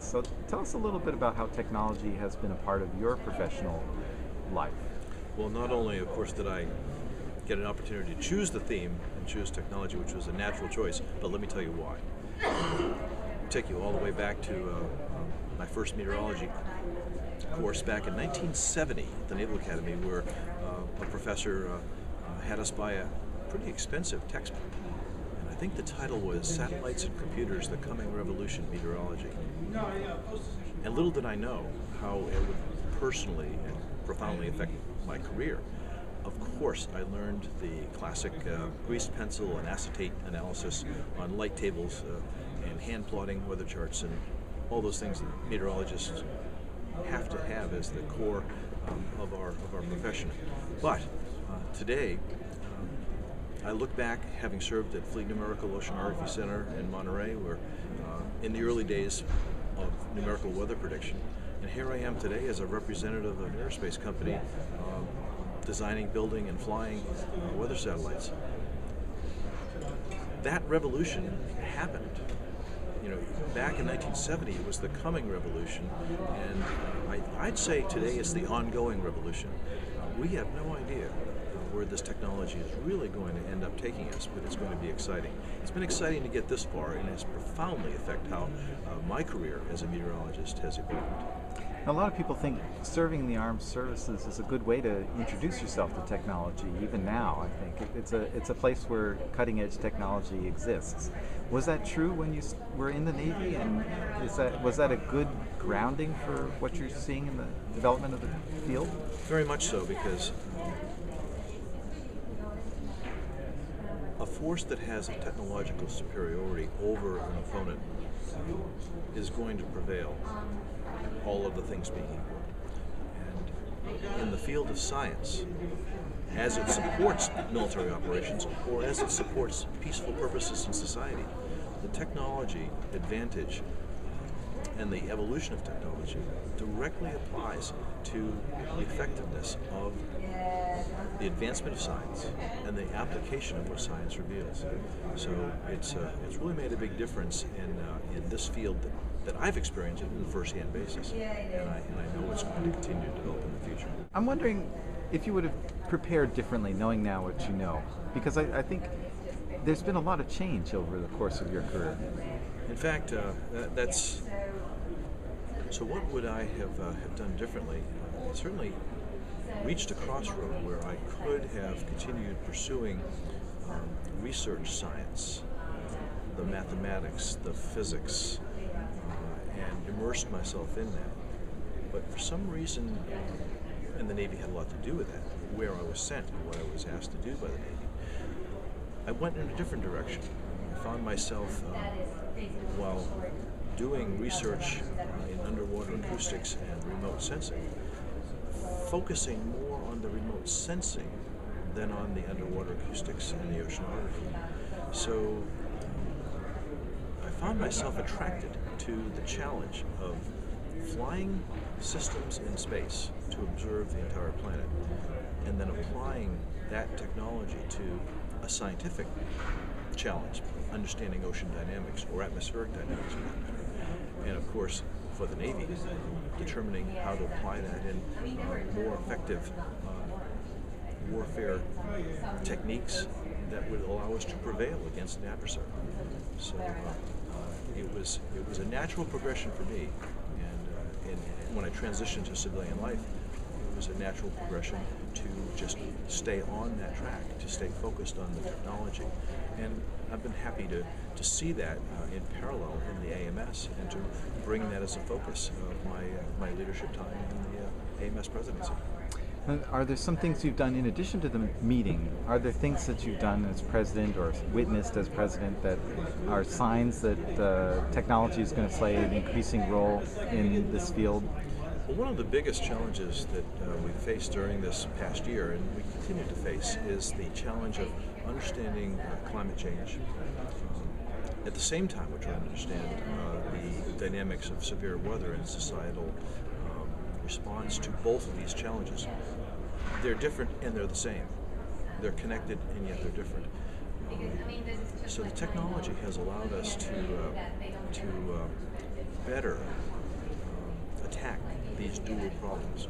So tell us a little bit about how technology has been a part of your professional life. Well, not only, of course, did I get an opportunity to choose the theme and choose technology, which was a natural choice, but let me tell you why. I'll take you all the way back to my first meteorology course back in 1970 at the Naval Academy, where a professor had us buy a pretty expensive textbook. And I think the title was Satellites and Computers, the Coming Revolution Meteorology. And little did I know how it would personally and profoundly affect my career. Of course, I learned the classic greased pencil and acetate analysis on light tables and hand plotting weather charts and all those things that meteorologists have to have as the core of our profession. But today, I look back, having served at Fleet Numerical Oceanography Center in Monterey, where in the early days of numerical weather prediction, and here I am today as a representative of an aerospace company designing, building, and flying weather satellites. That revolution happened. You know, back in 1970, it was the coming revolution, and I'd say today it's the ongoing revolution. We have no idea where this technology is really going to end up taking us, but it's going to be exciting. It's been exciting to get this far, and it's profoundly affected how my career as a meteorologist has evolved. A lot of people think serving in the armed services is a good way to introduce yourself to technology. Even now, I think it's a place where cutting edge technology exists. Was that true when you were in the Navy, and was that a good grounding for what you're seeing in the development of the field? Very much so, because a force that has a technological superiority over an opponent is going to prevail, all of the things being equal. And in the field of science, as it supports military operations or as it supports peaceful purposes in society, the technology advantage and the evolution of technology directly applies to the effectiveness of the advancement of science and the application of what science reveals. So it's really made a big difference in this field that I've experienced it on a first-hand basis, and I know it's going to continue to develop in the future. I'm wondering if you would have prepared differently, knowing now what you know, because I think there's been a lot of change over the course of your career. In fact, that's so. What would I have done differently? I certainly reached a crossroad where I could have continued pursuing research science, the mathematics, the physics, and immersed myself in that. But for some reason, and the Navy had a lot to do with that, where I was sent and what I was asked to do by the Navy, I went in a different direction. I found myself, while doing research in underwater acoustics and remote sensing, focusing more on the remote sensing than on the underwater acoustics and the oceanography. So I found myself attracted to the challenge of flying systems in space to observe the entire planet, and then applying that technology to a scientific challenge, understanding ocean dynamics or atmospheric dynamics for that matter. And of course, for the Navy, determining how to apply that in more effective warfare techniques that would allow us to prevail against an adversary. So it was a natural progression for me, and when I transitioned to civilian life, it was a natural progression to just stay on that track, to stay focused on the technology. And I've been happy to see that in parallel in the AMS and to bring that as a focus of my leadership time in the AMS presidency. And are there some things you've done in addition to the meeting? Are there things that you've done as president or witnessed as president that are signs that technology is going to play an increasing role in this field? Well, one of the biggest challenges that we've faced during this past year, and we continue to face, is the challenge of understanding climate change. At the same time, we're trying to understand the dynamics of severe weather and societal response to both of these challenges. They're different and they're the same. They're connected and yet they're different. So the technology has allowed us to better these dual problems.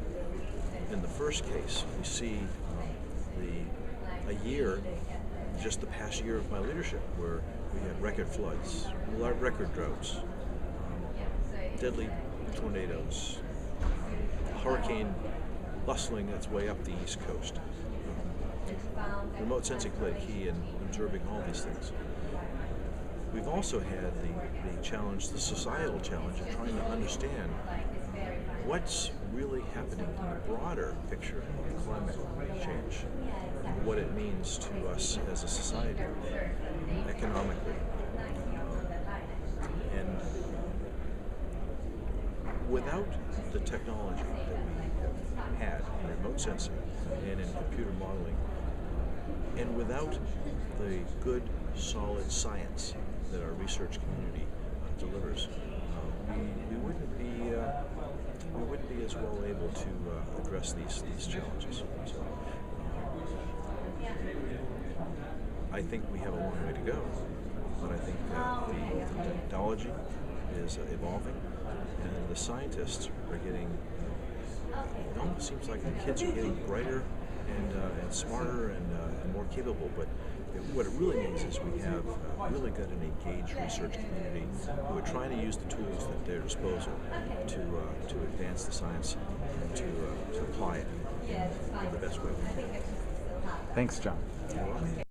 In the first case, we see a year, just the past year of my leadership, where we had record floods, record droughts, deadly tornadoes, a hurricane bustling its way up the East Coast. Remote sensing played a key in observing all these things. We've also had the challenge, the societal challenge of trying to understand what's really happening in the broader picture of climate change and what it means to us as a society, economically. And without the technology that we have had in remote sensing and in computer modeling, and without the good, solid science that our research community delivers, we wouldn't be as well able to address these challenges. So, I think we have a long way to go, but I think the technology is evolving, and the scientists are getting. It almost seems like the kids are getting brighter and smarter and more capable, but what it really means is we have really good and engaged research community who are trying to use the tools at their disposal to advance the science and to apply it in the best way. Thanks, John. You're welcome.